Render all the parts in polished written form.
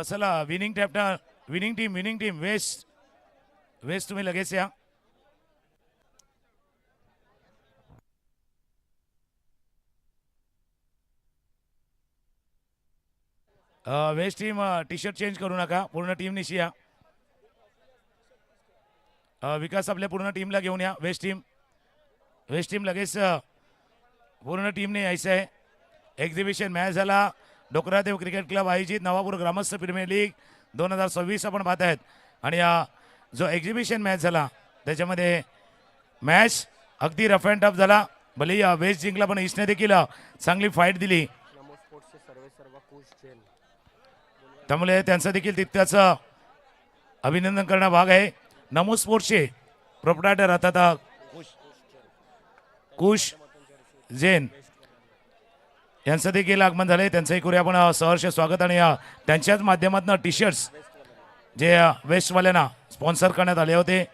चला winning team waste तुम्ही लगेच या. West team T shirt change करू नका, पूर्ण टीम निशी या. विकास आपल्या पूर्ण टीमला घेऊन या. वेस्ट टीम लगेच पूर्ण टीमने यायचं आहे. एक्झिबिशन मॅच झाला डोकरादेव क्रिकेट क्लब आयोजित नवापूर ग्रामस्थ प्रीमियर लीग 2026 आपण पाहत आहेत. आणि जो एक्झिबिशन मॅच झाला त्याच्यामध्ये मॅच अगदी रफ अँड टफ झाला. भले वेस्ट जिंकला पण ईस्टने देखील चांगली फाईट दिली, त्यामुळे त्यांचं देखील तितकंच अभिनंदन करणं भाग आहे. नमो स्पोर्ट्सचे प्रोप्रायटर आता कुश जैन यांचं देखील आगमन झालंय. त्यांचंही करूया आपण सहर्ष स्वागत. आणि त्यांच्याच माध्यमातून टी शर्ट्स जे वेस्टवाल्यांना स्पॉन्सर करण्यात आले होते.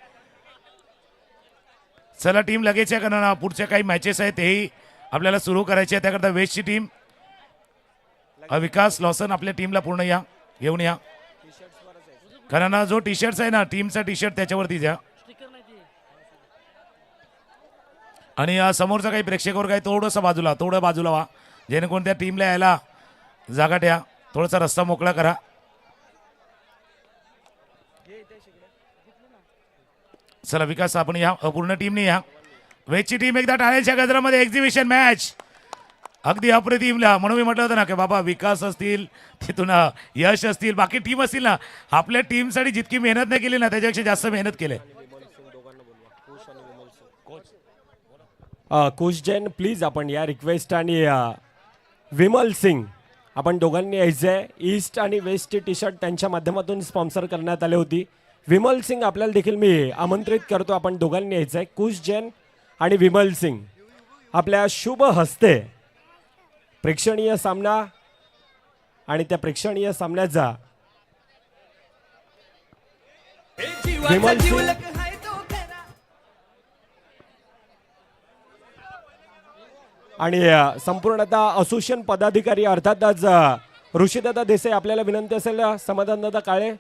चला टीम लगेच आहे, कारण पुढच्या काही मॅचेस आहेत तेही आपल्याला सुरू करायचे आहे. त्याकरता वेस्टची टीम विकास लॉसन आपल्या टीमला पूर्ण या घेऊन या, कारण जो टी शर्ट्स आहे ना टीमचा टी शर्ट त्याच्यावरती द्या. आणि समोरचा काही प्रेक्षकावर काही थोडं बाजूला व्हा, जेणेकरून त्या टीमला यायला जागा द्या. थोडासा रस्ता मोकळा करा. चला विकास आपण या, पूर्ण टीमने या. वेस्टची टीम एकदा टाळ्यांच्या गजरामध्ये एक्झिबिशन मॅच अगदी अप्रतिमला. म्हणून मी म्हटलं होतं ना की बाबा विकास असतील, तिथून यश असतील, बाकी टीम असतील ना, आपल्या टीमसाठी जितकी मेहनत नाही केली ना त्याच्यापेक्षा जास्त मेहनत केली. कुश जैन प्लीज आपण या रिक्वेस्ट. आणि विमल सिंग आपण दोघांनी यायचं आहे. ईस्ट आणि वेस्टची टी शर्ट त्यांच्या माध्यमातून स्पॉन्सर करण्यात आली होती. विमल सिंग आपल्याला देखील मी आमंत्रित करतो, आपण दोघांनी यायचं आहे. कुश जैन आणि विमल सिंग आपल्या शुभ हस्ते प्रेक्षणीय सामना आणि त्या प्रेक्षणीय सामन्याचा विमल सिंग आणि संपूर्णतः असोसिएशन पदाधिकारी अर्थातच ऋषीदादा देसाई आपल्याला विनंती असेल. समाधानदादा काळे,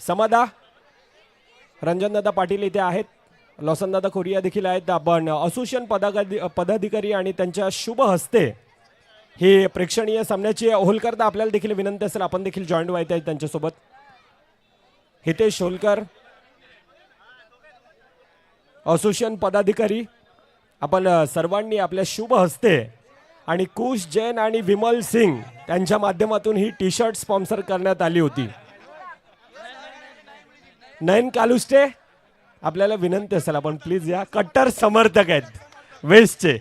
समादा, रंजनदादा पाटील इथे आहेत, लॉसनदादा कोरिया देखील आहेत. आपण असोसिएशन पदाधिकारी आणि त्यांच्या शुभ हस्ते ही प्रेक्षणीय सामन्याची होलकरता आपल्याला देखील विनंती असेल, आपण देखील जॉईंट व्हायचं आहे त्यांच्यासोबत. हितेश होलकर असोसिएशन पदाधिकारी, आपण सर्वांनी आपल्या शुभ हस्ते आणि कुश जैन आणि विमल सिंग त्यांच्या माध्यमातून ही टी शर्ट स्पॉन्सर करण्यात आली होती. नयन कालुस्टे आपल्याला विनंती असेल, आपण प्लीज या. कट्टर समर्थक आहेत वेस्टचे.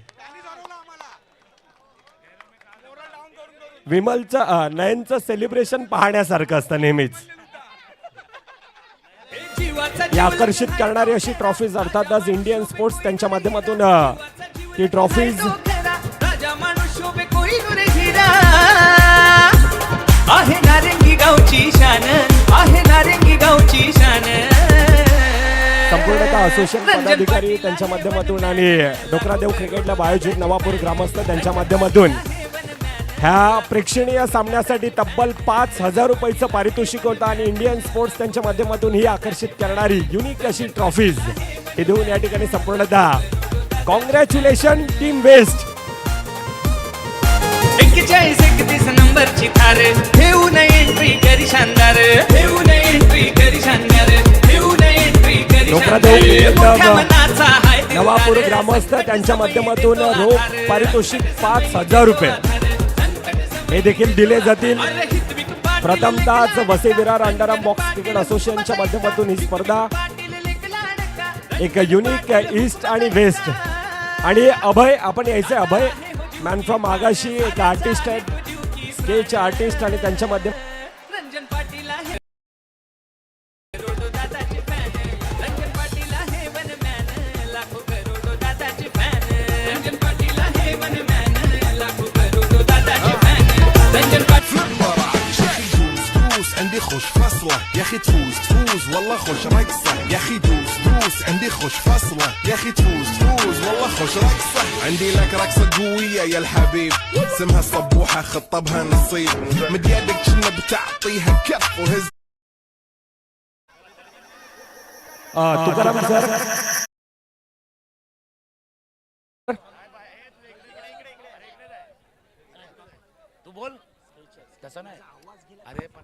विमलचं नयनचं सेलिब्रेशन पाहण्यासारखं असतं नेहमीच. या आकर्षित करणारी अशी ट्रॉफीज अर्थातच इंडियन स्पोर्ट्स त्यांच्या माध्यमातून ती ट्रॉफीज आहे नारंगी गावची शान, आहे नारंगी गावची शान. संपूर्णतः असोसिएशन पदाधिकारी त्यांच्या माध्यमातून आणि डोकरादेव क्रिकेट क्लब आयोजित नवापूर ग्रामस्थ त्यांच्या माध्यमातून ह्या प्रेक्षणीय सामन्यासाठी तब्बल 5,000 रुपयाचं पारितोषिक होतं. आणि इंडियन स्पोर्ट्स त्यांच्या माध्यमातून ही आकर्षित करणारी युनिक अशी ट्रॉफीज हे देऊन या ठिकाणी संपूर्णतः कॉंग्रॅच्युलेशन टीम वेस्ट. 41-31 नंबरची थार ठेवून एंट्री करी शानदार, ठेवून एंट्री करी शानदार, ठेवून एंट्री करी शानदार. नवापूर ग्रामस्थ त्यांच्या माध्यमातून रोख पारितोषिक 5,000 रुपये हे देखील दिले जातील. प्रथमतःच Vasai Virar underarm box cricket असोसिएशनच्या माध्यमातून ही स्पर्धा एक युनिक ईस्ट आणि वेस्ट. आणि अभय आपण यायचं आहे. अभय मॅन फ्रॉम आगाशी एक आर्टिस्ट आहेत, स्केच आर्टिस्ट, आणि त्यांच्या माध्यमातून عندي خوش فصلة يا اخي تفوز والله خوش رقصة يا اخي دوس عندي خوش فصلة يا اخي تفوز والله خوش رقصة عندي لك رقصة قوية يا الحبيب اسمها الصبوحة خطبها نصيب مد يدك شنب بتعطيها كف وهز तुकाराम सर तू बोल तसं नाही अरे पण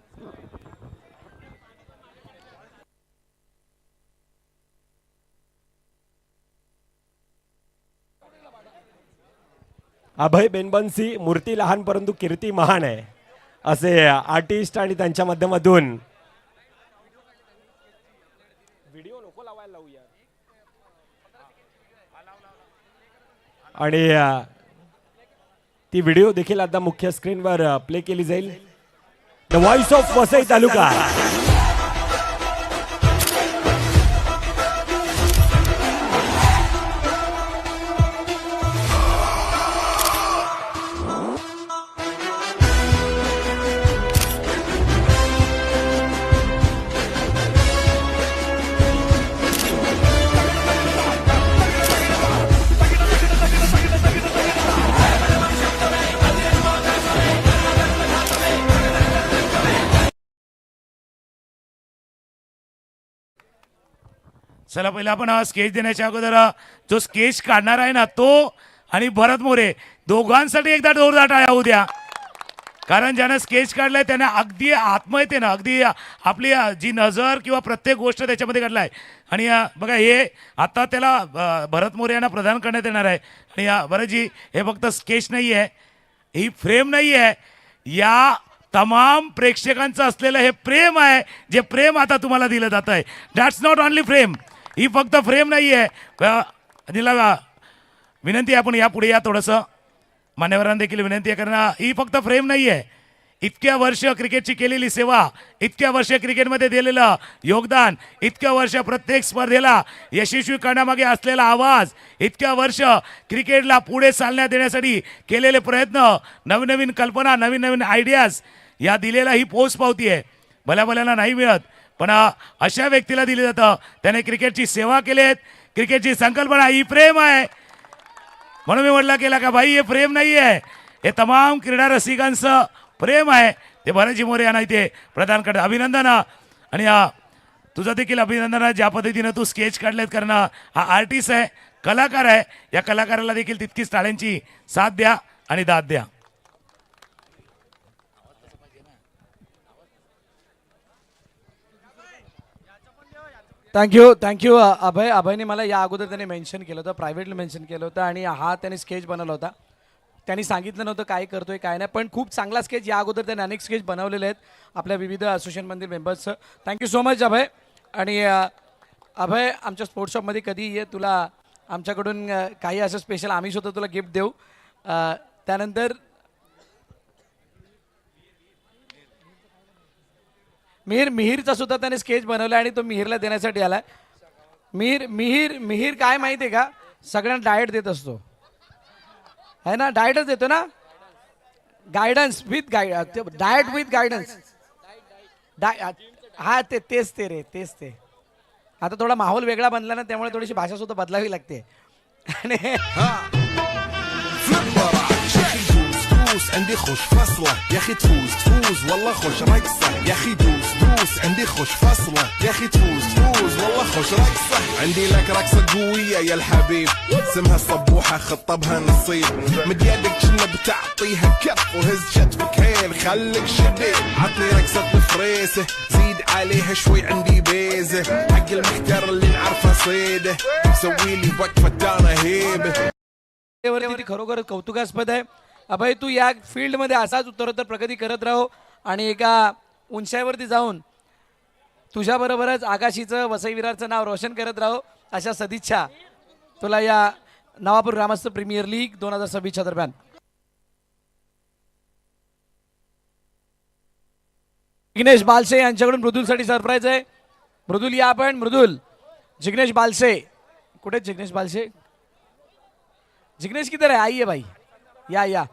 अभय बेनबन्सी, मूर्ती लहान परंतु कीर्ती महान आहे असे आर्टिस्ट आणि त्यांच्या माध्यमातून व्हिडिओ नको लावायला लावूया आणि ती व्हिडिओ देखील आता मुख्य स्क्रीनवर प्ले केली जाईल. द व्हॉइस ऑफ वसई तालुका. चला पहिला आपण स्केच देण्याच्या अगोदर जो स्केच काढणार आहे ना तो आणि भरत मोरे दोघांसाठी एकदा जोरदार टाळ्या होऊ द्या. कारण ज्यानं स्केच काढलाय त्याने अगदी आत्महत्येनं अगदी आपली जी नजर किंवा प्रत्येक गोष्ट त्याच्यामध्ये काढलाय. आणि बघा हे आता त्याला भरत मोरे यांना प्रदान करण्यात येणार आहे. आणि भरतजी हे फक्त स्केच नाही आहे, ही फ्रेम नाही आहे, या तमाम प्रेक्षकांचं असलेलं हे प्रेम आहे, जे प्रेम आता तुम्हाला दिलं जात आहे. दॅट्स नॉट ओनली फ्रेम, ही फक्त फ्रेम नाही आहे. दिला विनंती आहे आपण यापुढे या थोडंसं मान्यवरांना देखील विनंती आहे, कारण ही फक्त फ्रेम नाही आहे. इतक्या वर्ष क्रिकेटची केलेली सेवा, इतक्या वर्ष क्रिकेटमध्ये दिलेलं योगदान, इतक्या वर्ष प्रत्येक स्पर्धेला यशस्वी करण्यामागे असलेला आवाज, इतक्या वर्ष क्रिकेटला पुढे चालण्यात देण्यासाठी केलेले प्रयत्न, नवीन नवीन कल्पना, नवीन नवीन आयडियाज, या दिलेला ही पोच पावती आहे. भल्याभल्याला नाही मिळत, पण अशा व्यक्तीला दिलं जातं त्याने क्रिकेटची सेवा केलीत. क्रिकेटची संकल्पना ही प्रेम आहे. म्हणून मी म्हटलं केला का भाई हे प्रेम नाही आहे, हे तमाम क्रीडा रसिकांचं प्रेम आहे. ते भरतजी मोरे यांना इथे प्रदान करतात. अभिनंदन. आणि तुझं देखील अभिनंदन ज्या पद्धतीनं तू स्केच काढलेत, कारण हा आर्टिस्ट आहे, कलाकार आहे. या कलाकाराला देखील तितकीच टाळ्यांची साथ द्या आणि दाद द्या. थँक्यू अभयने मला या अगोदर त्याने मेन्शन केलं होतं, प्रायव्हेटली मेन्शन केलं होतं. आणि हा त्याने स्केच बनवला होता. त्यांनी सांगितलं नव्हतं काय करतोय काय नाही, पण खूप चांगला स्केच या अगोदर त्याने अनेक स्केच बनवलेले आहेत आपल्या विविध असोसिएशनमधील मेंबर्सचं. थँक्यू सो मच अभय. आणि अभय आमच्या स्पोर्ट्स शॉपमध्ये कधी ये, तुला आमच्याकडून काही असं स्पेशल आम्ही सुद्धा तुला गिफ्ट देऊ. त्यानंतर मिहीरचा सुद्धा त्याने स्केच बनवला आणि तो मिहीरला देण्यासाठी आला. मिहीर काय माहिती आहे का, सगळ्यांना डाएट देत असतो है ना, डाएटच देतो ना, guidance with diet with guidance. हा तेच ते. आता थोडा माहोल वेगळा बनला ना, त्यामुळे थोडीशी भाषा सुद्धा बदलावी लागते. आणि دوس عندي خوش فصلة يا اخي تفوز والله خوش رقصة يا اخي دوس عندي خوش فصلة يا اخي تفوز والله خوش رقصة عندي لك رقصة قوية يا الحبيب اسمها الصبوحة خطبها نصيب مد يدك شنو بتعطيها كف وهز شتفك هيل خليك شديد عطني رقصة الفريسة زيد عليها شوي عندي بيزة حق المحتر اللي نعرفه صيده سوي لي وقفة انا هيبة. ती खरोखर कौतुकास्पद आहे. अभय तू या फील्डमध्ये असाच उत्तरोत्तर प्रगती करत राहो आणि एका उंचाईवरती जाऊन तुझ्याबरोबरच आकाशीचं वसई विरारचं नाव रोशन करत राहो, अशा सदिच्छा तुला या नवापूर ग्रामस्थ प्रीमियर लीग 2026 दरम्यान. जिग्नेश बालसे यांच्याकडून मृदुलसाठी सरप्राईज आहे. मृदुल या आपण. मृदुल जिग्नेश बालसे कुठे? जिग्नेश बालसे, जिग्नेश किधर है? आइए भाई, या